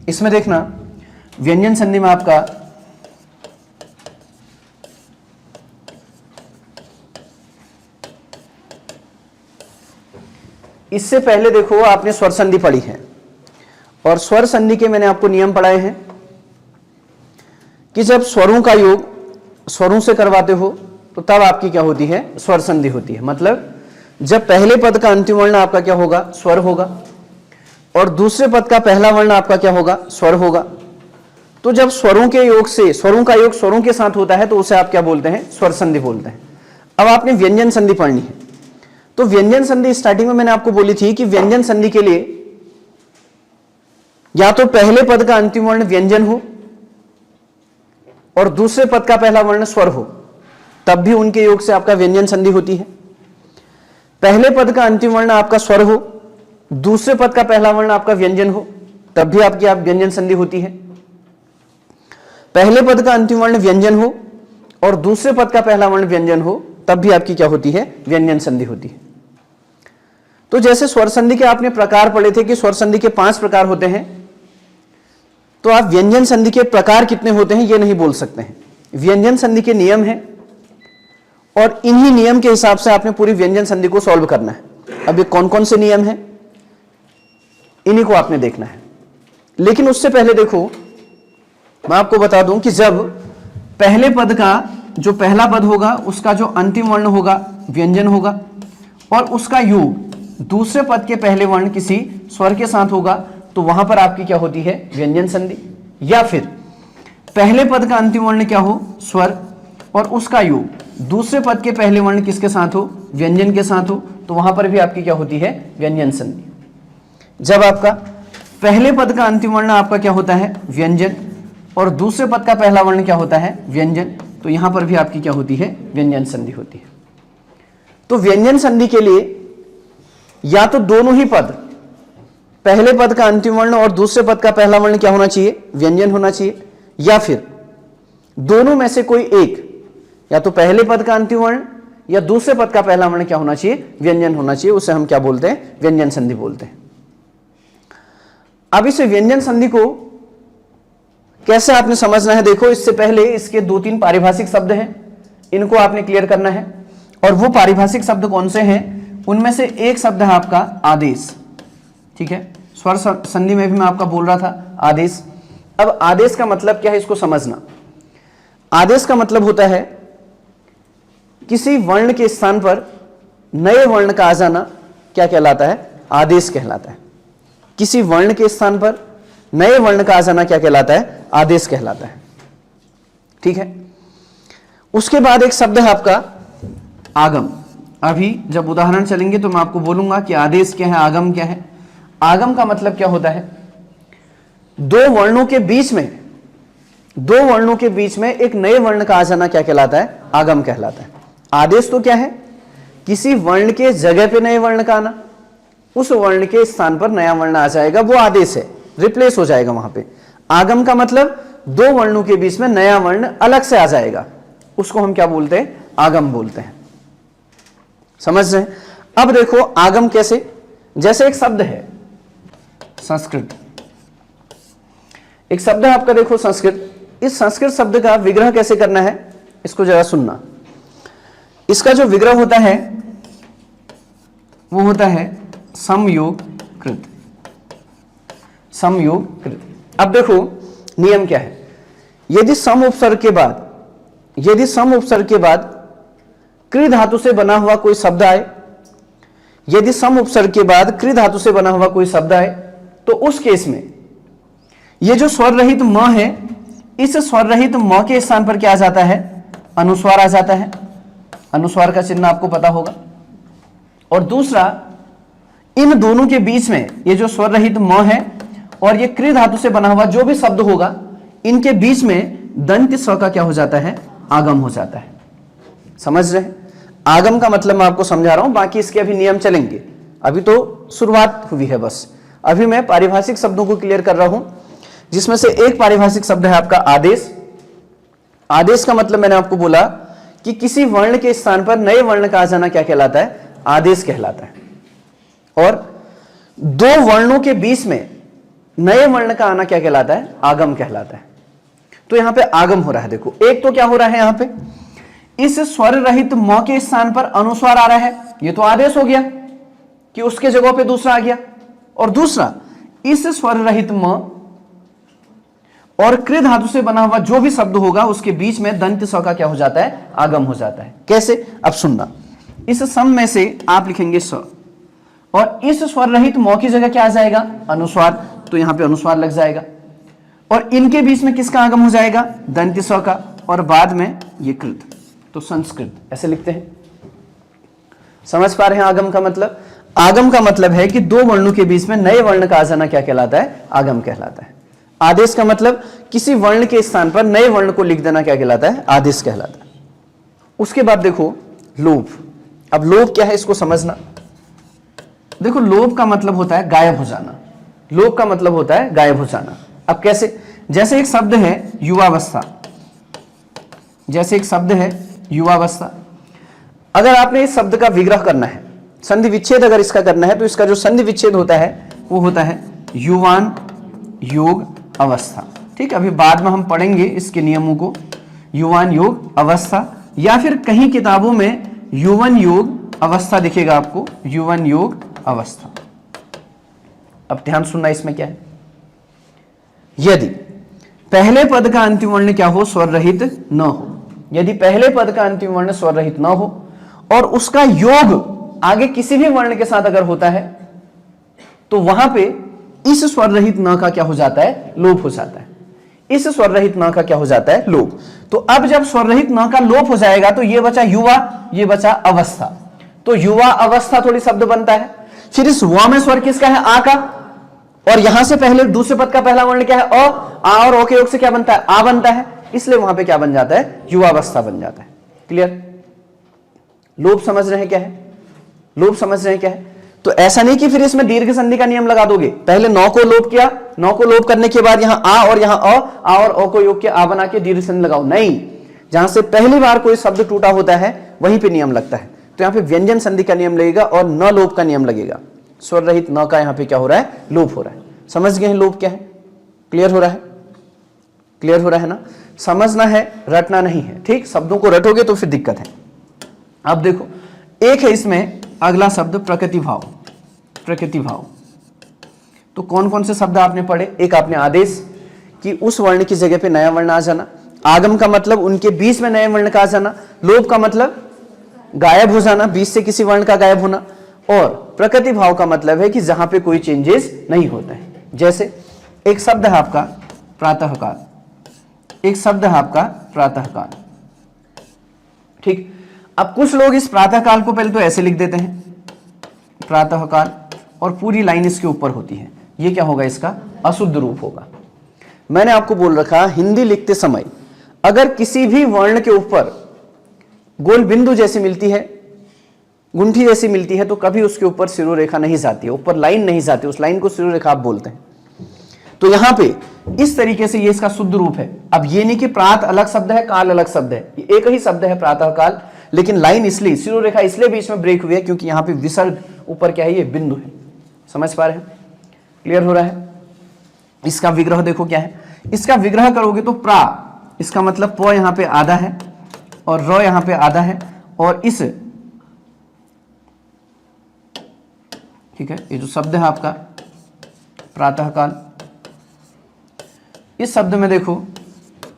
इसमें देखना व्यंजन संधि में आपका इससे पहले देखो आपने स्वर संधि पढ़ी है, और स्वर संधि के मैंने आपको नियम पढ़ाए हैं कि जब स्वरों का योग स्वरों से करवाते हो तो तब आपकी क्या होती है, स्वर संधि होती है। मतलब जब पहले पद का अंतिम वर्ण आपका क्या होगा, स्वर होगा, और दूसरे पद का पहला वर्ण आपका क्या होगा, स्वर होगा। तो जब स्वरों के योग से, स्वरों का योग स्वरों के साथ होता है तो उसे आप क्या बोलते हैं, स्वर संधि बोलते हैं। अब आपने व्यंजन संधि पढ़नी है, तो व्यंजन संधि स्टार्टिंग में मैंने आपको बोली थी कि व्यंजन संधि के लिए या तो पहले पद का अंतिम वर्ण व्यंजन हो और दूसरे पद का पहला वर्ण स्वर हो, तब भी उनके योग से आपका व्यंजन संधि होती है। पहले पद का अंतिम वर्ण आपका स्वर हो, दूसरे पद का पहला वर्ण आपका व्यंजन हो, तब भी आपकी व्यंजन संधि होती है। पहले पद का अंतिम वर्ण व्यंजन हो और दूसरे पद का पहला वर्ण व्यंजन हो, तब भी आपकी क्या होती है, व्यंजन संधि होती है। तो जैसे स्वर संधि के आपने प्रकार पढ़े थे कि स्वर संधि के 5 प्रकार होते हैं, तो आप व्यंजन संधि के प्रकार कितने होते हैं ये नहीं बोल सकते हैं। व्यंजन संधि के नियम हैं और इन्हीं नियम के हिसाब से आपने पूरी व्यंजन संधि को सॉल्व करना है। अब ये कौन कौन से नियम हैं इन्हीं को आपने देखना है। लेकिन उससे पहले देखो मैं आपको बता दूं कि जब पहले पद का जो पहला पद होगा उसका जो अंतिम वर्ण होगा व्यंजन होगा, और उसका योग दूसरे पद के पहले वर्ण किसी स्वर के साथ होगा, तो वहां पर आपकी क्या होती है, व्यंजन संधि। या फिर पहले पद का अंतिम वर्ण क्या हो, स्वर, और उसका योग दूसरे पद के पहले वर्ण किसके साथ हो, व्यंजन के साथ हो, तो वहां पर भी आपकी क्या होती है, व्यंजन संधि। जब आपका पहले पद का अंतिम वर्ण आपका क्या होता है, व्यंजन, और दूसरे पद का पहला वर्ण क्या होता है, व्यंजन, तो यहां पर भी आपकी क्या होती है, व्यंजन संधि होती है। तो व्यंजन संधि के लिए या तो दोनों ही पद, पहले पद का अंतिम वर्ण और दूसरे पद का पहला वर्ण क्या होना चाहिए, व्यंजन होना चाहिए, या फिर दोनों में से कोई एक, या तो पहले पद का अंतिम वर्ण या दूसरे पद का पहला वर्ण क्या होना चाहिए, व्यंजन होना चाहिए। उसे हम क्या बोलते हैं, व्यंजन संधि बोलते हैं। अब इस व्यंजन संधि को कैसे आपने समझना है, देखो इससे पहले इसके 2-3 पारिभाषिक शब्द हैं, इनको आपने क्लियर करना है। और वो पारिभाषिक शब्द कौन से हैं, उनमें से एक शब्द है आपका आदेश। ठीक है, स्वर संधि में भी मैं आपका बोल रहा था आदेश। अब आदेश का मतलब क्या है इसको समझना। आदेश का मतलब होता है किसी वर्ण के स्थान पर नए वर्ण का आ जाना क्या कहलाता है, आदेश कहलाता है। किसी वर्ण के स्थान पर नए वर्ण का आ जाना क्या कहलाता है, आदेश कहलाता है। ठीक है, उसके बाद एक शब्द है आपका आगम। अभी जब उदाहरण चलेंगे तो मैं आपको बोलूंगा कि आदेश क्या है, आगम क्या है। आगम का मतलब क्या होता है, दो वर्णों के बीच में एक नए वर्ण का आ जाना क्या कहलाता है, आगम कहलाता है। आदेश तो क्या है, किसी वर्ण के जगह पे नए वर्ण का आना, उस वर्ण के स्थान पर नया वर्ण आ जाएगा, वो आदेश है, रिप्लेस हो जाएगा वहां पे। आगम का मतलब दो वर्णों के बीच में नया वर्ण अलग से आ जाएगा, उसको हम क्या बोलते हैं, आगम बोलते हैं। समझ रहे हैं। अब देखो आगम कैसे, जैसे एक शब्द है संस्कृत, एक शब्द है आपका देखो संस्कृत। इस संस्कृत शब्द का विग्रह कैसे करना है इसको जरा सुनना। इसका जो विग्रह होता है वो होता है समयोगकृत। समयोगकृत। अब देखो नियम क्या है, यदि सम उपसर्ग के बाद कृ धातु से बना हुआ कोई शब्द आए, यदि सम उपसर्ग के बाद कृ धातु से बना हुआ कोई शब्द आए, तो उस केस में ये जो स्वर रहित म है, इस स्वर रहित म के स्थान पर क्या आ जाता है, अनुस्वार आ जाता है। अनुस्वार का चिन्ह आपको पता होगा। और दूसरा, इन दोनों के बीच में ये जो स्वर रहित म है और ये कृ धातु से बना हुआ जो भी शब्द होगा, इनके बीच में दंत स्व का क्या हो जाता है, आगम हो जाता है। समझ रहे हैं। आगम का मतलब मैं आपको समझा रहा हूं, बाकी इसके अभी नियम चलेंगे, अभी तो शुरुआत हुई है बस। अभी मैं पारिभाषिक शब्दों को क्लियर कर रहा हूं, जिसमें से एक पारिभाषिक शब्द है आपका आदेश। आदेश का मतलब मैंने आपको बोला कि किसी वर्ण के स्थान पर नए वर्ण का आ जाना क्या कहलाता है, आदेश कहलाता है। और दो वर्णों के बीच में नए वर्ण का आना क्या कहलाता है? आगम कहलाता है। तो यहां पे आगम हो रहा है। देखो, एक तो क्या हो रहा है यहां पे, इस स्वर रहित म के स्थान पर अनुस्वार आ रहा है, ये तो आदेश हो गया कि उसके जगह पे दूसरा आ गया। और दूसरा, इस स्वर रहित म और कृ धातु से बना हुआ जो भी शब्द होगा उसके बीच में दंत स का क्या हो जाता है? आगम हो जाता है। कैसे? अब सुनना, इस सम में से आप लिखेंगे स, और इस स्वर रहित म की जगह क्या आ जाएगा? अनुस्वार। तो यहां पे अनुस्वार लग जाएगा, और इनके बीच में किसका आगम हो जाएगा? दंत स का, और बाद में ये कृत, तो संस्कृत ऐसे लिखते हैं। समझ पा रहे हैं आगम का मतलब? आगम का मतलब है कि दो वर्णों के बीच में नए वर्ण का आ जाना क्या कहलाता है? आगम कहलाता है। आदेश का मतलब किसी वर्ण के स्थान पर नए वर्ण को लिख देना क्या कहलाता है? आदेश कहलाता है। उसके बाद देखो लोभ। अब लोभ क्या है इसको समझना। देखो, लोभ का मतलब होता है गायब हो जाना। लोभ का मतलब होता है गायब हो जाना। अब कैसे? जैसे एक शब्द है युवावस्था, जैसे एक शब्द है युवावस्था, अगर आपने इस शब्द का विग्रह करना है, संधि विच्छेद अगर इसका करना है, तो इसका जो संधि विच्छेद होता है वो होता है युवान योग अवस्था। ठीक है, अभी बाद में हम पढ़ेंगे इसके नियमों को। युवान योग अवस्था, या फिर कहीं किताबों में युवन योग अवस्था दिखेगा आपको, युवन योग अवस्था। अब ध्यान सुनना, इसमें क्या है? यदि पहले पद का अंतिम वर्ण क्या हो? स्वर रहित न हो। यदि पहले पद का अंतिम वर्ण स्वर रहित न हो और उसका योग आगे किसी भी वर्ण के साथ अगर होता है, तो वहां पे इस स्वर रहित न का क्या हो जाता है? लोप हो जाता है। इस स्वर रहित न का क्या हो जाता है? लोप। तो अब जब स्वर रहित न का लोप हो जाएगा तो ये बचा युवा, ये बचा अवस्था। तो युवा अवस्था थोड़ी शब्द बनता है। फिर इस व में स्वर किसका है? आ का, और यहां से पहले दूसरे पद का पहला वर्ण क्या है? अ। आ और ओ के योग से क्या बनता है? आ बनता है, इसलिए वहां पे क्या बन जाता है? युवावस्था बन जाता है। क्लियर? लोप समझ रहे हैं क्या है? लोप समझ रहे हैं क्या है? तो ऐसा नहीं कि फिर इसमें दीर्घ संधि का नियम लगा दोगे। पहले नौ को लोप किया, नौ को लोप करने के बाद यहां आ और यहां अ, आ और ओ को योग के आ बना के दीर्घ संधि लगाओ। नहीं, जहां से पहली बार कोई शब्द टूटा होता है वहीं पे नियम लगता है। तो यहां पे व्यंजन संधि का नियम लगेगा और न लोप का नियम लगेगा। स्वर रहित न का यहां पे क्या हो रहा है? लोप हो रहा है। समझ गए हैं लोप क्या है? क्लियर हो रहा है? क्लियर हो रहा है ना? समझना है, रटना नहीं है। ठीक, शब्दों को रटोगे तो फिर दिक्कत है। अब देखो, एक है इसमें अगला शब्द प्रकृति भाव। प्रकृति भाव, तो कौन कौन से शब्द आपने पढ़े? एक आपने आदेश कि उस वर्ण की जगह पे नया वर्ण आ जाना। आगम का मतलब उनके बीच में नए वर्ण का आ जाना। लोप का मतलब गायब हो जाना, बीच से किसी वर्ण का गायब होना। और प्रकृति भाव का मतलब है कि जहां पे कोई चेंजेस नहीं होते हैं। जैसे एक शब्द है आपका प्रातःकाल, एक शब्द है आपका प्रातःकाल। ठीक, अब कुछ लोग इस प्रातःकाल को पहले तो ऐसे लिख देते हैं प्रातःकाल, और पूरी लाइन इसके ऊपर होती है। ये क्या होगा? इसका अशुद्ध रूप होगा। मैंने आपको बोल रखा, हिंदी लिखते समय अगर किसी भी वर्ण के ऊपर गोल बिंदु जैसी मिलती है, गुंठी जैसी मिलती है, तो कभी उसके ऊपर सिरोरेखा नहीं जाती है, ऊपर लाइन नहीं जाती, उस लाइन को सिरोरेखा आप बोलते हैं। तो यहां पे इस तरीके से ये इसका शुद्ध रूप है। अब ये नहीं कि प्रात अलग शब्द है, काल अलग शब्द है, ये एक ही शब्द है प्रातःकाल, लेकिन लाइन इसलिए, सिरोरेखा इसलिए बीच में ब्रेक हुई है क्योंकि यहां पे विसर्ग ऊपर क्या है? ये बिंदु है। समझ पा रहे हैं? क्लियर हो रहा है? इसका विग्रह देखो क्या है। इसका विग्रह करोगे तो प्रा, इसका मतलब प यहां पे आधा है और र यहां पे आधा है, और इस, ठीक है, ये जो शब्द है आपका प्रातःकाल, इस शब्द में देखो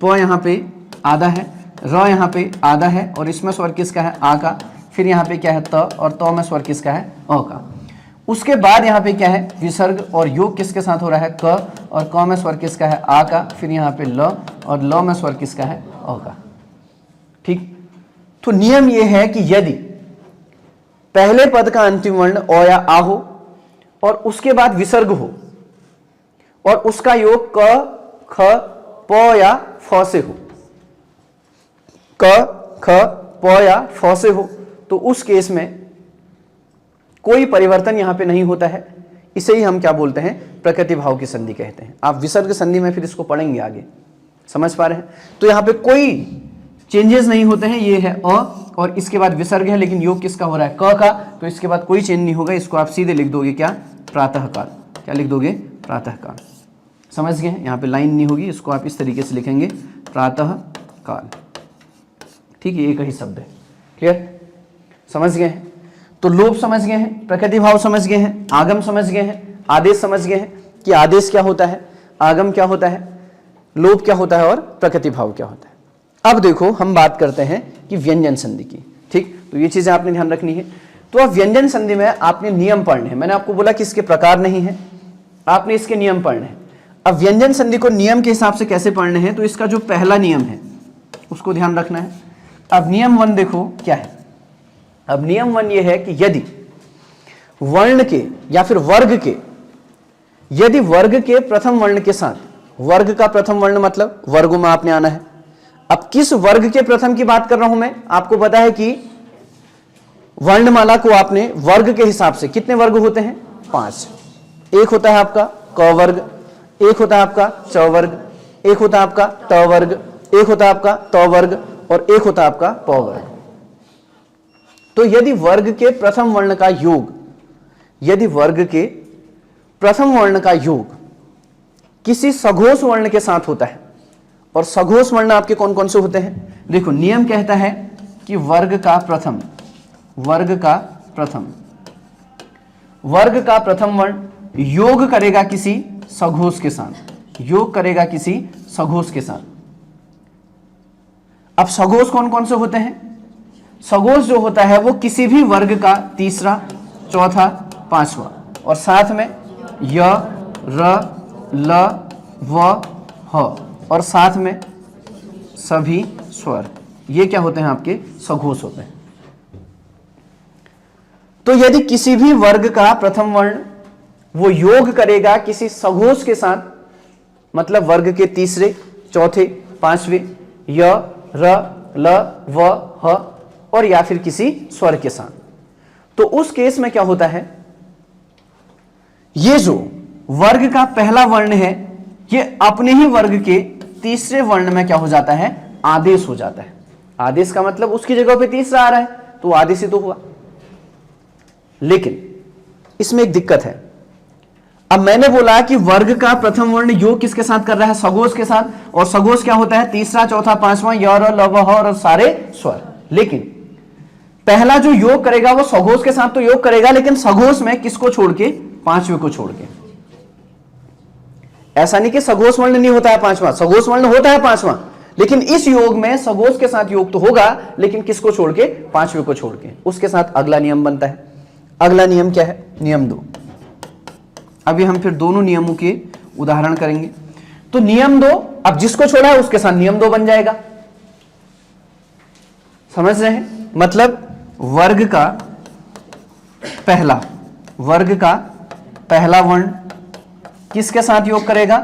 प यहां पे आधा है, र यहां पे आधा है, और इसमें स्वर किसका है? आ का। फिर यहां पे क्या है? त, और त में स्वर किसका है? अ का। उसके बाद यहाँ पे क्या है? विसर्ग, और योग किसके साथ हो रहा है? क, और क में स्वर किसका है? आ का। फिर यहाँ पे ल, और ल में स्वर किसका है? अ का। ठीक, तो नियम ये है कि यदि पहले पद का अंतिम वर्ण अ या आ हो और उसके बाद विसर्ग हो और उसका योग क, ख, प या फ से हो, क, ख, प या फ से हो, तो उस केस में कोई परिवर्तन यहां पे नहीं होता है। इसे ही हम क्या बोलते हैं? प्रकृति भाव की संधि कहते हैं। आप विसर्ग संधि में फिर इसको पढ़ेंगे आगे। समझ पा रहे हैं? तो यहां पे कोई चेंजेस नहीं होते हैं। ये है अ, और इसके बाद विसर्ग है, लेकिन योग किसका हो रहा है? क का। तो इसके बाद कोई चेंज नहीं होगा। इसको आप सीधे लिख दोगे क्या? प्रातःकाल। क्या लिख दोगे? प्रातःकाल। समझ गए? यहाँ पे लाइन नहीं होगी, इसको आप इस तरीके से लिखेंगे, प्रातः काल। ठीक है, एक ही शब्द है। क्लियर? समझ गए हैं? तो लोभ समझ गए हैं, प्रकृति भाव समझ गए हैं, आगम समझ गए हैं, आदेश समझ गए हैं कि आदेश क्या होता है, आगम क्या होता है, लोभ क्या होता है और प्रकृति भाव क्या होता है। अब देखो हम बात करते हैं कि व्यंजन संधि की। ठीक, तो ये चीजें आपने ध्यान रखनी है। तो अब व्यंजन संधि में आपने नियम पढ़ने हैं। मैंने आपको बोला कि इसके प्रकार नहीं है, आपने इसके नियम पढ़ने हैं। अब व्यंजन संधि को नियम के हिसाब से कैसे पढ़ने हैं, तो इसका जो पहला नियम है उसको ध्यान रखना है। अब नियम 1 देखो क्या है। अब नियम 1 ये है कि यदि वर्ण के या फिर वर्ग के, यदि वर्ग के प्रथम वर्ण के साथ, वर्ग का प्रथम वर्ण मतलब वर्गों में आपने आना है। अब किस वर्ग के प्रथम की बात कर रहा हूं मैं, आपको पता है कि वर्णमाला को आपने वर्ग के हिसाब से, कितने वर्ग होते हैं? 5। एक होता है आपका क वर्ग, एक होता है आपका च वर्ग, एक होता है आपका त वर्ग, एक होता है आपका त वर्ग और एक होता है आपका प वर्ग। तो यदि वर्ग के प्रथम वर्ण का योग, यदि वर्ग के प्रथम वर्ण का योग किसी सघोष वर्ण के साथ होता है, और सघोष वर्ण आपके कौन कौन से होते हैं? देखो नियम कहता है कि वर्ग का प्रथम, वर्ग का प्रथम, वर्ग का प्रथम वर्ण योग करेगा किसी सघोष के साथ, योग करेगा किसी सघोष के साथ। अब सघोष कौन कौन से होते हैं? सघोष जो होता है वो किसी भी वर्ग का तीसरा, चौथा, पांचवा और साथ में य, र, ल, व, ह और साथ में सभी स्वर, ये क्या होते हैं? आपके सघोष होते हैं। तो यदि किसी भी वर्ग का प्रथम वर्ण वो योग करेगा किसी सघोष के साथ, मतलब वर्ग के तीसरे, चौथे, पांचवे, य, र, ल, व, ह और या फिर किसी स्वर के साथ, तो उस केस में क्या होता है? ये जो वर्ग का पहला वर्ण है ये अपने ही वर्ग के तीसरे वर्ण में क्या हो जाता है? आदेश हो जाता है। आदेश का मतलब उसकी जगह पे तीसरा आ रहा है तो आदेश ही तो हुआ। लेकिन इसमें एक दिक्कत है। अब मैंने बोला कि वर्ग का प्रथम वर्ण योग किसके साथ कर रहा है? सघोष के साथ, और सघोष क्या होता है? तीसरा, चौथा, पांचवा, य, र, ल, व, ह और सारे स्वर। लेकिन पहला जो योग करेगा वो सघोष के साथ तो योग करेगा, लेकिन सघोष में किसको छोड़ के? पांचवे को छोड़ के। ऐसा नहीं कि सघोष वर्ण नहीं होता है पांचवा, सघोष वर्ण होता है पांचवा, लेकिन इस योग में सघोष के साथ योग तो होगा, लेकिन किसको छोड़ के? पांचवे को छोड़ के। उसके साथ अगला नियम बनता है। अगला नियम क्या है? नियम 2। अभी हम फिर दोनों नियमों के उदाहरण करेंगे। तो नियम 2, अब जिसको छोड़ा है उसके साथ नियम 2 बन जाएगा। समझ रहे हैं? मतलब वर्ग का पहला, वर्ग का पहला वर्ण किसके साथ योग करेगा?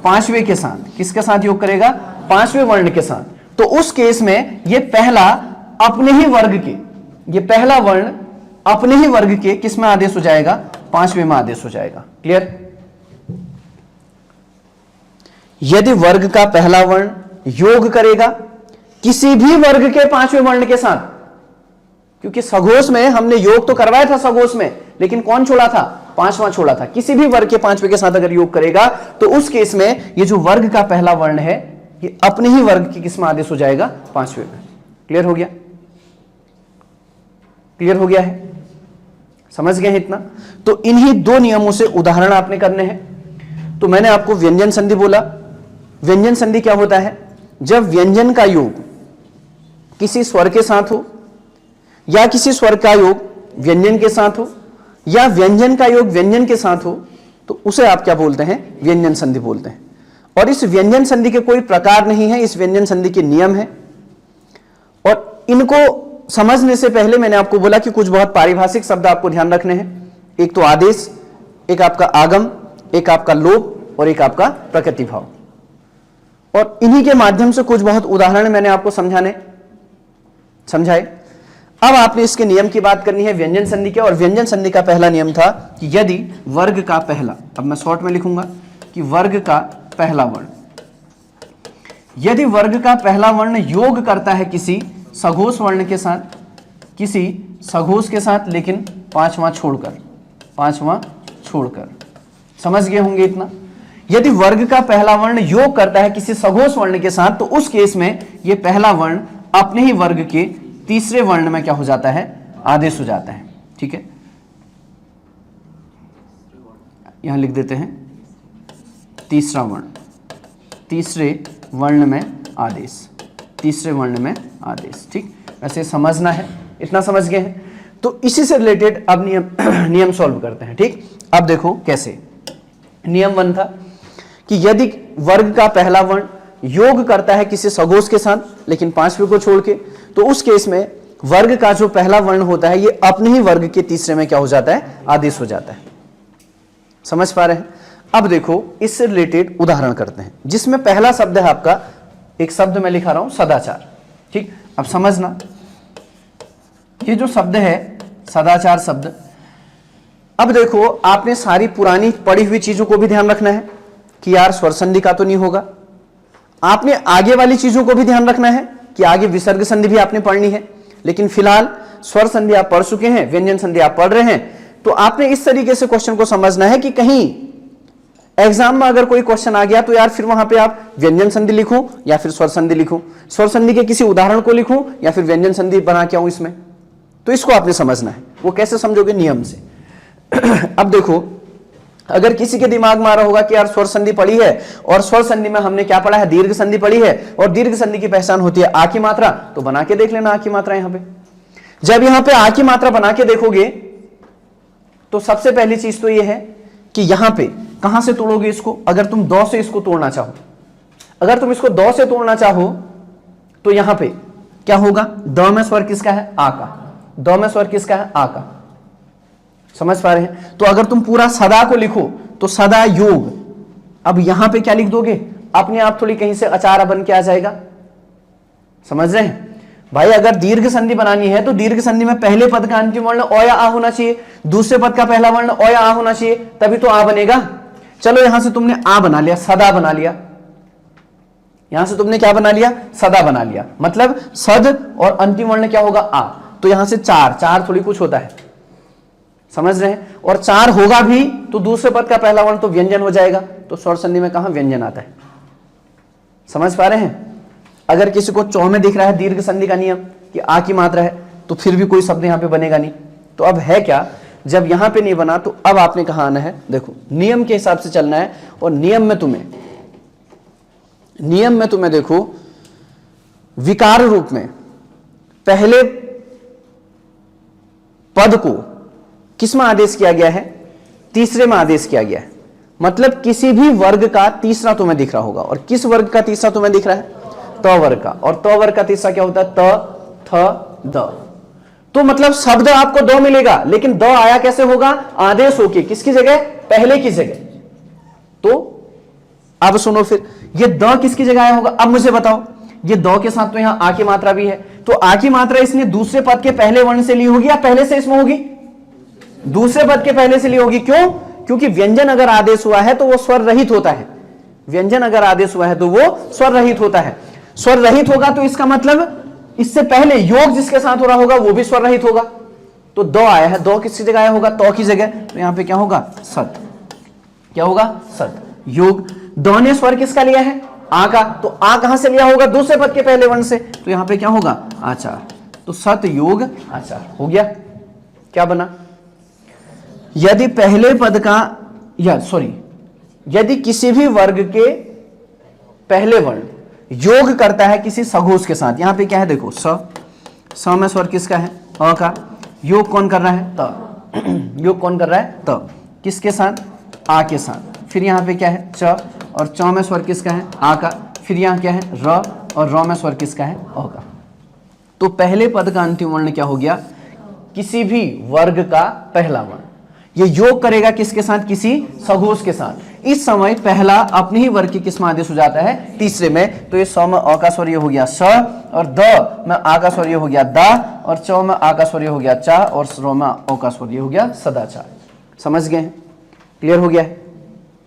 पांचवे के साथ। किसके साथ योग करेगा? पांचवे वर्ण के साथ। तो उस केस में ये पहला अपने ही वर्ग के, ये पहला वर्ण अपने ही वर्ग के किस में आदेश हो जाएगा? पांचवे में आदेश हो जाएगा। क्लियर? यदि वर्ग का पहला वर्ण योग करेगा किसी भी वर्ग के पांचवे वर्ण के साथ, क्योंकि सघोष में हमने योग तो करवाया था सघोष में, लेकिन कौन छोड़ा था? पांचवा छोड़ा था। किसी भी वर्ग के पांचवे के साथ अगर योग करेगा तो उस केस में ये जो वर्ग का पहला वर्ण है ये अपने ही वर्ग के किस में आदेश हो जाएगा? पांचवे में। क्लियर हो गया? क्लियर हो गया है? समझ गए हैं इतना? तो इन्हीं 2 नियमों से उदाहरण आपने करने हैं। तो मैंने आपको व्यंजन संधि बोला। व्यंजन संधि क्या होता है? जब व्यंजन का योग किसी स्वर के साथ हो, या किसी स्वर का योग व्यंजन के साथ हो, या व्यंजन का योग व्यंजन के साथ हो, तो उसे आप क्या बोलते हैं? व्यंजन संधि बोलते हैं। और इस व्यंजन संधि के कोई प्रकार नहीं है, इस व्यंजन संधि के नियम है। और इनको समझने से पहले मैंने आपको बोला कि कुछ बहुत पारिभाषिक शब्द आपको ध्यान रखने हैं। एक तो आदेश, एक आपका आगम, एक आपका लोभ और एक आपका प्रकृति भाव। और इन्हीं के माध्यम से कुछ बहुत उदाहरण मैंने आपको समझाए। अब आपने इसके नियम की बात करनी है व्यंजन संधि के। और व्यंजन संधि का पहला नियम था कि यदि वर्ग का पहला, अब मैं शॉर्ट में लिखूंगा कि वर्ग का पहला वर्ण, यदि वर्ग का पहला वर्ण योग करता है किसी सघोष वर्ण के साथ, किसी सघोष के साथ, लेकिन पांचवा छोड़कर, समझ गए होंगे इतना? यदि वर्ग का पहला वर्ण योग करता है किसी सघोष वर्ण के साथ, तो उस केस में यह पहला वर्ण अपने ही वर्ग के तीसरे वर्ण में क्या हो जाता है, आदेश हो जाता है। ठीक है, यहां लिख देते हैं तीसरा वर्ण, तीसरे वर्ण में आदेश, तीसरे वर्ण में आदेश। ठीक, वैसे समझना है, इतना समझ गए हैं। तो इसी से रिलेटेड अब नियम सॉल्व करते हैं। ठीक, अब देखो कैसे। नियम 1 था कि यदि वर्ग का पहला वर्ण योग करता है किसी सघोष के साथ, लेकिन पांचवें को छोड़ के, तो उस केस में वर्ग का जो पहला वर्ण होता है ये अपने ही वर्ग के तीसरे में क्या हो जाता है, आदेश हो जाता है। समझ पा रहे हैं। अब देखो इससे रिलेटेड उदाहरण करते हैं, जिसमें पहला शब्द है आपका, एक शब्द मैं लिखा रहा हूं सदाचार। ठीक, अब समझना, ये जो शब्द है सदाचार शब्द, अब देखो आपने सारी पुरानी पढ़ी हुई चीजों को भी ध्यान रखना है कि यार स्वर संधि का तो नहीं होगा। आपने आगे वाली चीजों को भी ध्यान रखना है कि आगे विसर्ग संधि भी आपने पढ़नी है। लेकिन फिलहाल स्वर संधि आप पढ़ चुके हैं, व्यंजन संधि आप पढ़ रहे हैं, तो आपने इस तरीके से क्वेश्चन को समझना है कि कहीं एग्जाम में अगर कोई क्वेश्चन आ गया तो यार फिर वहां पे आप व्यंजन संधि लिखो या फिर स्वर संधि लिखो, स्वर संधि के किसी उदाहरण को लिखो या फिर व्यंजन संधि बना के आऊं इसमें। तो इसको आपने समझना है। वो कैसे समझोगे, नियम से। अब देखो, अगर किसी के दिमाग में आ रहा होगा कि यार स्वर संधि पढ़ी है और स्वर संधि में हमने क्या पढ़ा है, दीर्घ संधि पढ़ी है, और दीर्घ संधि की पहचान होती है आ की मात्रा, तो बना के देख लेना आ की मात्रा। यहां पे जब यहां पे आ की मात्रा बना के देखोगे तो सबसे पहली चीज तो यह है कि यहां पे कहां से तोड़ोगे इसको। अगर तुम दो से इसको तोड़ना चाहो, अगर तुम इसको दो से तोड़ना चाहो तो यहां पे क्या होगा, द में स्वर किसका है, आ का, द में स्वर किसका है, आ का। समझ पा रहे हैं। तो अगर तुम पूरा सदा को लिखो तो सदा योग, अब यहां पे क्या लिख दोगे, अपने आप थोड़ी कहीं से अचार बन के आ जाएगा। समझ रहे हैं भाई। अगर दीर्घ संधि बनानी है तो दीर्घ संधि में पहले पद का अंतिम वर्ण ओ या आ होना चाहिए, दूसरे पद का पहला वर्ण ओ या आ होना चाहिए, तभी तो आ बनेगा। चलो यहां से तुमने आ बना लिया, सदा बना लिया, यहां से तुमने क्या बना लिया, सदा बना लिया, मतलब सद और अंतिम वर्ण क्या होगा, आ। तो यहां से चार, चार थोड़ी कुछ होता है, समझ रहे हैं। और चार होगा भी तो दूसरे पद का पहला वर्ण तो व्यंजन हो जाएगा। तो स्वर संधि में कहां व्यंजन आता है, समझ पा रहे हैं। अगर किसी को चौ में दिख रहा है दीर्घ संधि का नियम कि आ की मात्रा है, तो फिर भी कोई शब्द यहां पे बनेगा नहीं। तो अब है क्या, जब यहां पे नहीं बना तो अब आपने कहां आना है, देखो नियम के हिसाब से चलना है। और नियम में तुम्हें देखो विकार रूप में पहले पद को किस में आदेश किया गया है, तीसरे में आदेश किया गया है। मतलब किसी भी वर्ग का तीसरा तुम्हें दिख रहा होगा, और किस वर्ग का तीसरा तुम्हें दिख रहा है, त वर्ग का। और त वर्ग का तीसरा क्या होता है, त, थ, द। तो मतलब शब्द आपको दो मिलेगा, लेकिन द आया कैसे होगा, आदेश होके, किसकी जगह, पहले की जगह। तो अब सुनो फिर, ये द किसकी जगह आया होगा। अब मुझे बताओ, ये द के साथ तो यहां आ की मात्रा भी है, तो आ की मात्रा इसने दूसरे पद के पहले वर्ण से ली होगी या पहले से इसमें होगी, दूसरे पद के पहले से ली होगी। क्यों, क्योंकि व्यंजन अगर आदेश हुआ है तो वो स्वर रहित होता है। व्यंजन अगर आदेश हुआ है तो वो स्वर रहित होता है। स्वर रहित होगा तो इसका मतलब इससे पहले योग जिसके साथ हो रहा होगा वो भी स्वर रहित होगा। तो दो आया है, दो किसकी जगह आया होगा, तो की जगह। तो यहां पे क्या होगा, सद। क्या होगा, सद। योग, दो ने स्वर किसका लिया है, आ का। तो आ कहां से लिया होगा, दूसरे पद के पहले वर्ण से। तो यहां पे क्या होगा, आचार। तो सत योग आचार हो गया। क्या बना, यदि पहले पद का यदि किसी भी वर्ग के पहले वर्ण योग करता है किसी सघोष के साथ। यहां पे क्या है, देखो स में स्वर किसका है, अ का। योग कौन कर रहा है, त। योग कौन कर रहा है, त। किसके साथ, आ के साथ। फिर यहां पे क्या है, च, और च में स्वर किसका है, आ का। फिर यहां क्या है, र, और र में स्वर किसका है, अ का। तो पहले पद का अंतिम वर्ण क्या हो गया, किसी भी वर्ग का पहला वर्ण। ये योग करेगा किसके साथ, किसी सघोष के साथ। इस समय पहला अपने ही वर्ग के किस में आदेश हो जाता है, तीसरे में। तो ये स में अ का स्वर हो गया स, और द में आ का स्वर हो गया दा, और च में आ का स्वर हो गया चा, और र में ओ का स्वर हो गया सदाचार। समझ गए हैं, क्लियर हो गया है,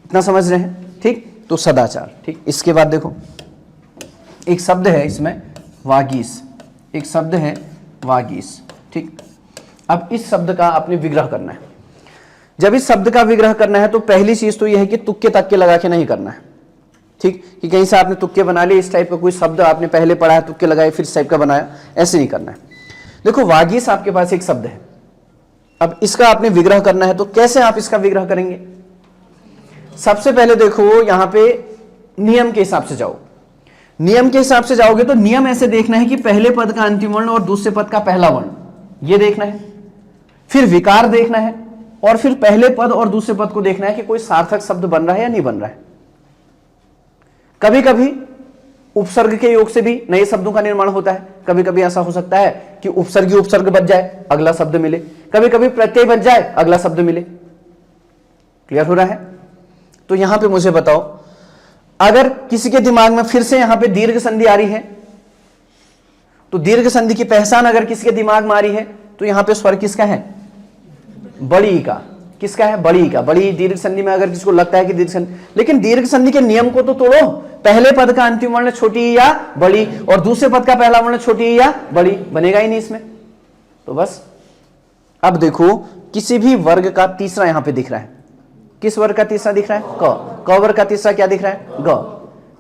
इतना समझ रहे हैं। ठीक, तो सदाचार। ठीक, इसके बाद देखो एक शब्द है इसमें वागीश, एक शब्द है वागीश। ठीक, अब इस शब्द का आपने विग्रह करना है। जब इस शब्द का विग्रह करना है तो पहली चीज तो यह है कि तुक्के तक्के लगा के नहीं करना है, ठीक, कि कहीं से आपने तुक्के बना लिए, इस टाइप का कोई शब्द आपने पहले पढ़ा है, तुक्के लगाए, फिर इस टाइप का बनाया, ऐसे नहीं करना है। देखो वागीश आपके पास एक शब्द है, अब इसका आपने विग्रह करना है तो कैसे आप इसका विग्रह करेंगे? सबसे पहले देखो यहां पे नियम के हिसाब से जाओ। नियम के हिसाब से जाओगे तो नियम ऐसे देखना है कि पहले पद का अंतिम वर्ण और दूसरे पद का पहला वर्ण, ये देखना है, फिर विकार देखना है, और फिर पहले पद और दूसरे पद को देखना है कि कोई सार्थक शब्द बन रहा है या नहीं बन रहा है। कभी कभी उपसर्ग के योग से भी नए शब्दों का निर्माण होता है, कभी कभी ऐसा हो सकता है कि उपसर्गी उपसर्ग बच जाए, अगला शब्द मिले, कभी कभी प्रत्यय बच जाए, अगला शब्द मिले। क्लियर हो रहा है? तो यहां पे मुझे बताओ, अगर किसी के दिमाग में फिर से यहां पे दीर्घ संधि आ रही है, तो दीर्घ संधि की पहचान अगर किसी के दिमाग में आ रही है तो यहां पे स्वर किसका है? बड़ी ई का। किसका है? बड़ी ई का। बड़ी दीर्घ संधि में अगर किसी को लगता है कि दीर्घ संधि, लेकिन दीर्घ संधि के नियम को तो तोड़ो। पहले पद का अंतिम वर्ण छोटी ई या बड़ी, और दूसरे पद का पहला वर्ण छोटी ई या बड़ी, बनेगा ही नहीं इसमें। तो बस अब देखो, किसी भी वर्ग का तीसरा यहां पे दिख रहा है। किस वर्ग का तीसरा दिख रहा है? क। क वर्ग का तीसरा क्या दिख रहा है? ग।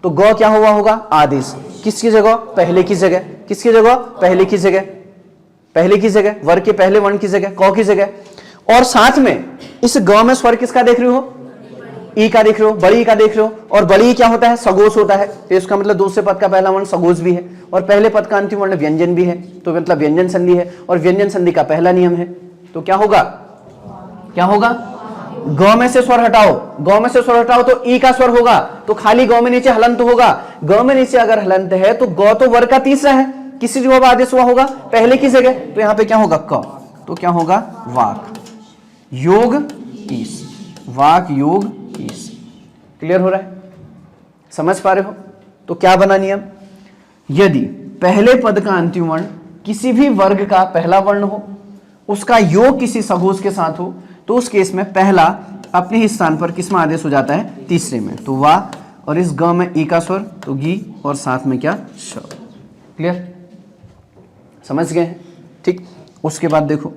तो ग क्या हुआ होगा? आदेश। किसकी जगह? पहले की जगह। किसकी जगह? पहले की जगह। पहले की जगह, वर्ग के पहले वर्ण की जगह, क की जगह। और साथ में इस ग में स्वर किसका देख रहे हो? ई का देख रहे हो, बड़ी ई का देख रहे हो, और बड़ी ई क्या होता है? सगोश होता है। तो इसका मतलब दूसरे पद का पहला वर्ण सगोश भी है और पहले पद का अंतिम वर्ण व्यंजन भी है, तो मतलब व्यंजन संधि है, और व्यंजन संधि का पहला नियम है। तो क्या होगा? क्या होगा? ग में से स्वर हटाओ, ग में से स्वर हटाओ तो ई का स्वर होगा, तो खाली ग में नीचे हलंत होगा। ग में नीचे अगर हलंत है तो ग तो वर्ग का तीसरा है, किसी जगह आदेश हुआ होगा? पहले की जगह। तो यहां पे क्या होगा? क। तो क्या होगा? वाक योग ईस। वाक योग ईस। क्लियर हो रहा है? समझ पा रहे हो? तो क्या बना नियम? यदि पहले पद का अंतिम वर्ण किसी भी वर्ग का पहला वर्ण हो, उसका योग किसी सघोष के साथ हो, तो उस केस में पहला अपने ही स्थान पर किस में आदेश हो जाता है? तीसरे में। तो वा, और इस ग में ई का स्वर, तो गी, और साथ में क्या? श। क्लियर? समझ गए हैं? ठीक। उसके बाद देखो,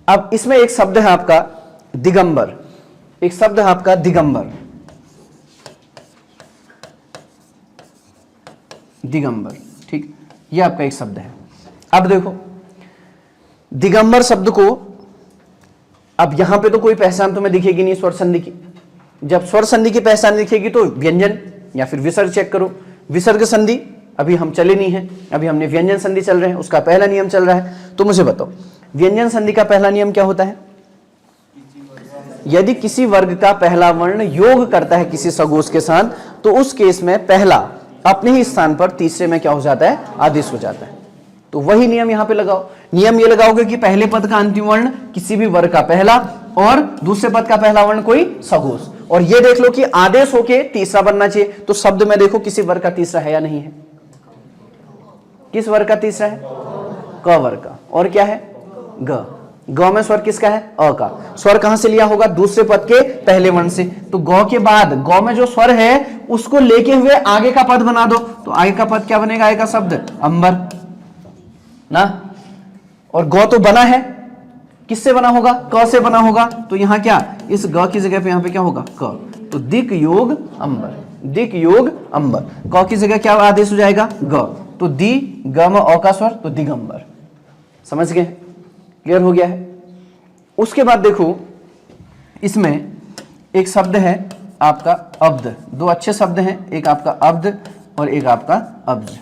अब इसमें एक शब्द है आपका दिगंबर। एक शब्द है आपका दिगंबर। दिगंबर, ठीक, ये आपका एक शब्द है। अब देखो, दिगंबर शब्द को, अब यहां पे तो कोई पहचान तुम्हें दिखेगी नहीं स्वर संधि की। जब स्वर संधि की पहचान दिखेगी तो व्यंजन या फिर विसर्ग चेक करो। विसर्ग संधि अभी हम चले नहीं है, अभी हमने व्यंजन संधि चल रहे हैं, उसका पहला नियम चल रहा है। तो मुझे बताओ, व्यंजन संधि का पहला नियम क्या होता है? यदि किसी वर्ग का पहला वर्ण योग करता है किसी सगोष के साथ, तो उस केस में पहला अपने ही स्थान पर तीसरे में क्या हो जाता है? आदेश हो जाता है। तो वही नियम यहां पे लगाओ। नियम ये लगाओगे कि पहले पद का अंतिम वर्ण किसी भी वर्ग का पहला और दूसरे पद का पहला वर्ण कोई सगोष, और ये देख लो कि आदेश होके तीसरा बनना चाहिए। तो शब्द में देखो किसी वर्ग का तीसरा है या नहीं है? किस वर्ग का तीसरा है? क वर्ग का। और क्या है? ग। ग में स्वर किसका है? अ का। स्वर कहां से लिया होगा? दूसरे पद के पहले वर्ण से। तो ग के बाद ग में जो स्वर है उसको लेके हुए आगे का पद बना दो। तो आगे का पद क्या बनेगा? आगे का शब्द अंबर ना। और ग तो बना है, किससे बना होगा? क से बना होगा। तो यहां क्या? इस ग की जगह पे यहां पे क्या होगा? क। तो दिक योग अंबर। दिक योग अंबर। क की जगह क्या आदेश हो जाएगा? ग। तो दी, ग में अ का स्वर, तो दिगंबर। समझ गए? क्लियर हो गया है? उसके बाद देखो, इसमें एक शब्द है आपका अब्द। दो अच्छे शब्द हैं, एक आपका अब्द और एक आपका अब्ज।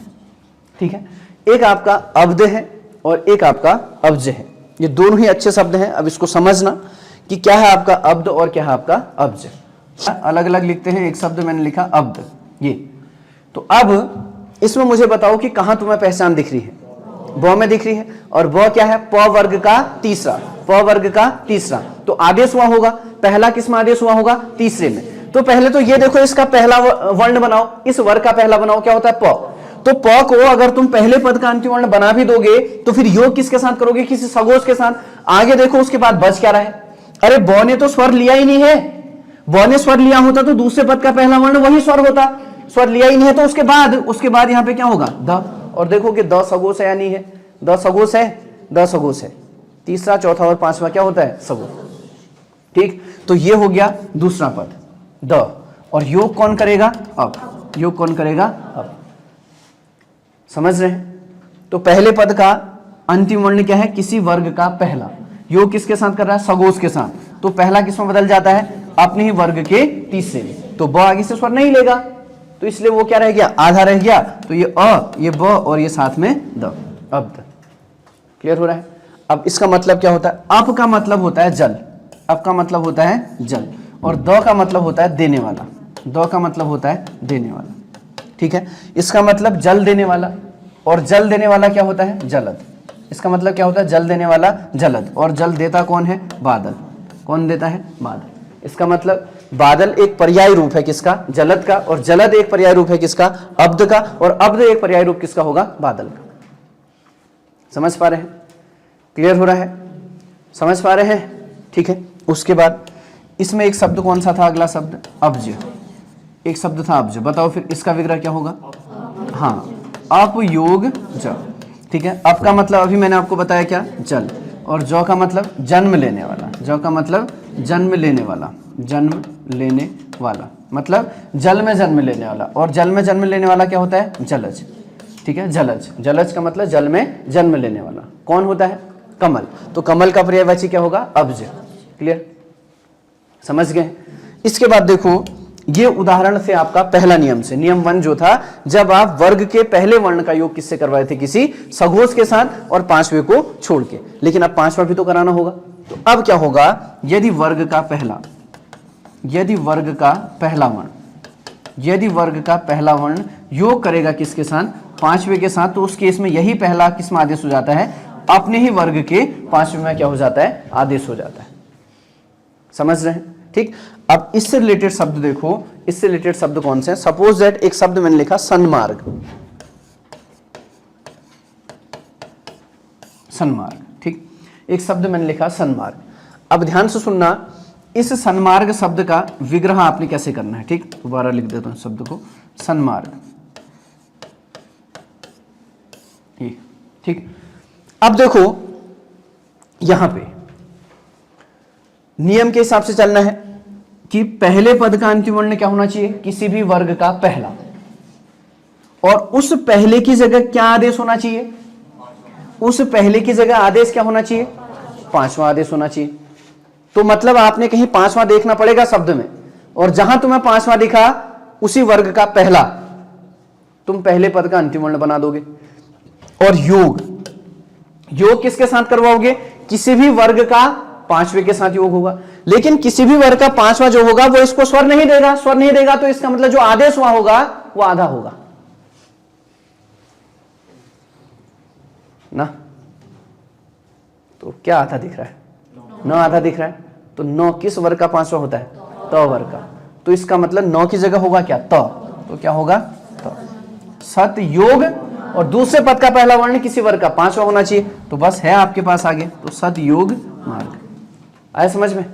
ठीक है? एक आपका अब्द है और एक आपका अब्ज है। ये दोनों ही अच्छे शब्द हैं। अब इसको समझना कि क्या है आपका अब्द और क्या है आपका अब्ज। अलग अलग लिखते हैं। एक शब्द मैंने लिखा अब्द, ये। तो अब इसमें मुझे बताओ कि कहां तुम्हें पहचान दिख रही है? ब में दिख रही है। और ब क्या है? प वर्ग का तीसरा। प वर्ग का तीसरा। तो आदेश हुआ होगा, पहला किस में आदेश हुआ होगा? तीसरे में। तो पहले तो ये देखो, इसका पहला वर्ण बनाओ, इस वर्ग का पहला बनाओ, क्या होता है? प। तो प को अगर तुम पहले पद का अंतिम वर्ण बना भी दोगे तो फिर योग किसके साथ करोगे? किसी सगोष के साथ। आगे देखो उसके बाद बच क्या रहा है? अरे ब ने तो स्वर लिया ही नहीं है। ब ने स्वर लिया होता तो दूसरे पद का पहला वर्ण वही स्वर होता। स्वर लिया ही नहीं है तो उसके बाद यहां पे क्या होगा? द। और देखो कि द सगोष है या नहीं है? द सगोष है, द सगोष है। तीसरा, चौथा और पांचवा क्या होता है? सगोष। ठीक, तो ये हो गया दूसरा पद द, और योग कौन करेगा अब, योग कौन करेगा अब, समझ रहे हैं। तो पहले पद का अंतिम वर्ण क्या है, किसी वर्ग का पहला, योग किसके साथ कर रहा है, सगोश के साथ, तो पहला किसमें बदल जाता है, अपने ही वर्ग के तीसरे में, तो ब आगे से स्वर नहीं लेगा, तो इसलिए वो क्या रह गया, आधा रह गया, तो ये अ, ये ब और ये साथ में द, अब द। क्लियर हो रहा है। अब इसका मतलब क्या होता है, अप का मतलब होता है जल, अप का मतलब होता है जल, और द का मतलब होता है देने वाला, द का मतलब होता है देने वाला, ठीक है। इसका मतलब जल देने वाला, और जल देने वाला क्या होता है, जलद। इसका मतलब क्या होता है, जल देने वाला जलद, और जल देता कौन है, बादल, कौन देता है, बादल। इसका मतलब बादल एक पर्याय रूप है किसका, जलद का, और जलद एक पर्याय रूप है किसका, अब्द का, और अब्द एक पर्याय रूप किसका होगा, बादल का। समझ पा रहे हैं, क्लियर हो रहा है, समझ पा रहे हैं, ठीक है। उसके बाद इसमें एक शब्द कौन सा था, अगला शब्द अब्ज, एक शब्द था अब्ज, बताओ फिर इसका विग्रह क्या होगा, हाँ अपयोग ज, ठीक है। अप का मतलब अभी मैंने आपको बताया क्या, जल, और जौ का मतलब जन्म लेने वाला, जौ का मतलब जन्म लेने वाला, जन्म लेने वाला मतलब जल में जन्म लेने वाला, और जल में जन्म लेने वाला क्या होता है, जलज, ठीक है। जलज, जलज का मतलब जल में जन्म लेने वाला कौन होता है, कमल, तो कमल का पर्यायवाची क्या होगा, अब्ज। क्लियर, समझ गए। इसके बाद देखो, ये उदाहरण से आपका पहला नियम से, नियम 1 जो था, जब आप वर्ग के पहले वर्ण का योग किससे करवाए थे, किसी सघोष के साथ और पांचवे को छोड़ के, लेकिन अब पांचवा भी तो कराना होगा। तो अब क्या होगा, यदि वर्ग का पहला, यदि वर्ग का पहला वर्ण, यदि वर्ग का पहला वर्ण योग करेगा किसके साथ, पांचवे के साथ, तो उस केस में यही पहला किस में आदेश हो जाता है, अपने ही वर्ग के पांचवे में क्या हो जाता है, आदेश हो जाता है। समझ रहे हैं, ठीक। अब इससे रिलेटेड शब्द देखो, इससे रिलेटेड शब्द कौन से हैं, सपोज दैट एक शब्द मैंने लिखा सन्मार्ग, सन्मार्ग, ठीक, एक शब्द मैंने लिखा सन्मार्ग। अब ध्यान से सुनना, इस सन्मार्ग शब्द का विग्रह आपने कैसे करना है, ठीक, दोबारा लिख देता हूं शब्द को, सन्मार्ग, ठीक। अब देखो यहां पे नियम के हिसाब से चलना है कि पहले पद का अंतिम वर्ण क्या होना चाहिए, किसी भी वर्ग का पहला, और उस पहले की जगह क्या आदेश होना चाहिए, उस पहले की जगह आदेश क्या होना चाहिए, पांचवा आदेश होना चाहिए। तो मतलब आपने कहीं पांचवा देखना पड़ेगा शब्द में, और जहां तुम्हें पांचवा दिखा उसी वर्ग का पहला तुम पहले पद का अंतिम वर्ण बना दोगे। और योग, योग किसके साथ करवाओगे, किसी भी वर्ग का पांचवे के साथ योग होगा, लेकिन किसी भी वर्ग का पांचवा जो होगा वो इसको स्वर नहीं देगा, स्वर नहीं देगा तो इसका मतलब जो आदेश हुआ होगा वो आधा होगा ना। तो क्या आधा दिख रहा है, 9 आधा दिख रहा है, तो 9 किस वर्ग का पांचवा होता है, त वर्ग का, तो इसका मतलब 9 की जगह होगा क्या, त, तो क्या होगा, त। सत योग, और दूसरे पद का पहला वर्ण किसी वर्ग का पांचवा होना चाहिए, तो बस है आपके पास आगे, तो सत योग मार्ग। आया समझ में,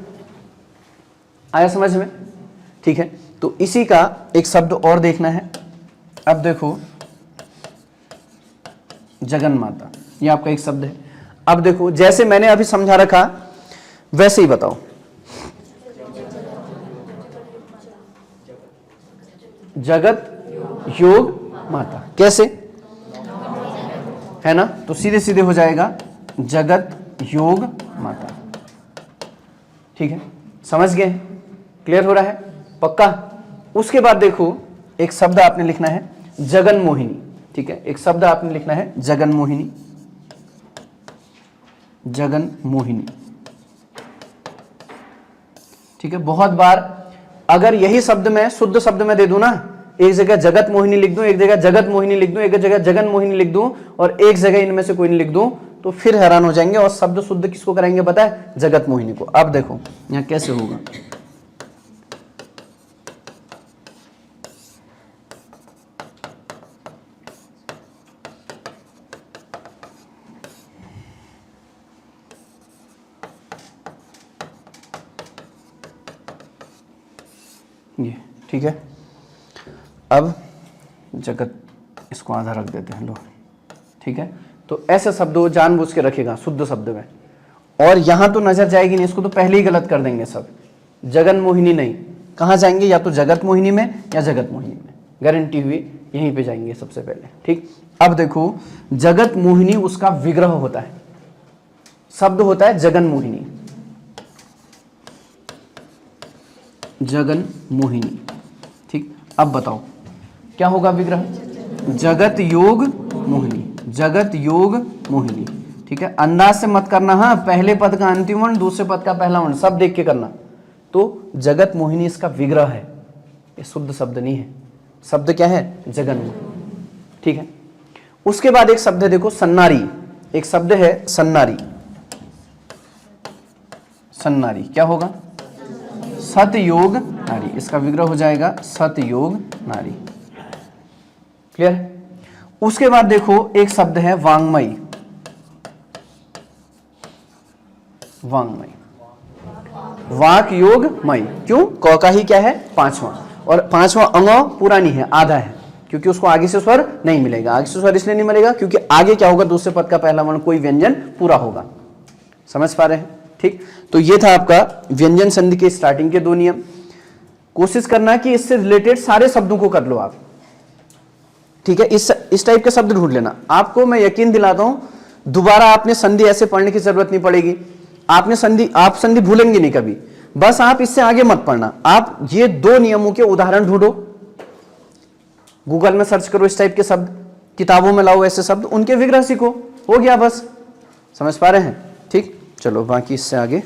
आया समझ में, ठीक है। तो इसी का एक शब्द और देखना है। अब देखो जगन माता, ये आपका एक शब्द है। अब देखो जैसे मैंने अभी समझा रखा वैसे ही बताओ, जगत योग माता कैसे है ना, तो सीधे सीधे हो जाएगा जगत योग माता, ठीक है, समझ गए, क्लियर हो रहा है, पक्का। उसके बाद देखो एक शब्द आपने लिखना है जगन मोहिनी, ठीक है, एक शब्द आपने लिखना है जगन मोहिनी, जगन मोहिनी, ठीक है। बहुत बार अगर यही शब्द मैं शुद्ध शब्द में दे दूं ना, एक जगह जगत मोहिनी लिख दूं, एक जगह जगत मोहिनी लिख दूं, एक जगह जगन मोहिनी लिख दूं, और एक जगह इनमें से कोई नहीं लिख दूं, तो फिर हैरान हो जाएंगे। और शब्द शुद्ध किसको कराएंगे पता है, जगत मोहिनी को। अब देखो यहां कैसे होगा, ये ठीक है। अब जगत इसको आधा रख देते हैं लो, ठीक है। तो ऐसे शब्द वो जानबूझ के रखेगा शुद्ध शब्द में, और यहां तो नजर जाएगी नहीं, इसको तो पहले ही गलत कर देंगे सब। जगन मोहिनी नहीं, कहां जाएंगे, या तो जगत मोहिनी में या जगत मोहिनी में, गारंटी हुई यहीं पे जाएंगे सबसे पहले। ठीक, अब देखो जगत मोहिनी उसका विग्रह होता है, शब्द होता है जगन मोहिनी, जगन मोहिनी। ठीक, अब बताओ क्या होगा विग्रह, जगत योग मोहिनी, जगत योग मोहिनी। ठीक है, अंदाज से मत करना, हाँ पहले पद का अंतिम वर्ण, दूसरे पद का पहला वर्ण, सब देख के करना। तो जगत मोहिनी इसका विग्रह है, ये शुद्ध शब्द नहीं है, शब्द क्या है, जगन मोहिनी। ठीक है, उसके बाद एक शब्द है देखो सन्नारी, एक शब्द है सन्नारी, सन्नारी क्या होगा, सतयोग नारी, इसका विग्रह हो जाएगा सतयोग नारी। क्लियर। उसके बाद देखो एक शब्द है वांग्मयी, वांग्मयी, वाक योग मई, क्यों, क का ही क्या है पांचवा, और पांचवा अंग पूरा नहीं है, आधा है, क्योंकि उसको आगे से स्वर नहीं मिलेगा। आगे से स्वर इसलिए नहीं मिलेगा क्योंकि आगे क्या होगा, दूसरे पद का पहला वर्ण कोई व्यंजन पूरा होगा। समझ पा रहे हैं। ठीक, तो ये था आपका व्यंजन संधि के स्टार्टिंग के 2 नियम। कोशिश करना कि इससे रिलेटेड सारे शब्दों को कर लो आप। ठीक है, इस टाइप के शब्द ढूंढ लेना। आपको मैं यकीन दिलाता हूं दोबारा आपने संधि ऐसे पढ़ने की जरूरत नहीं पड़ेगी। आपने संधि, आप संधि भूलेंगे नहीं कभी, बस आप इससे आगे मत पढ़ना। आप ये 2 नियमों के उदाहरण ढूंढो, गूगल में सर्च करो इस टाइप के शब्द, किताबों में लाओ ऐसे शब्द, उनके विग्रह सीखो, हो गया बस। समझ पा रहे हैं। ठीक, चलो बाकी इससे आगे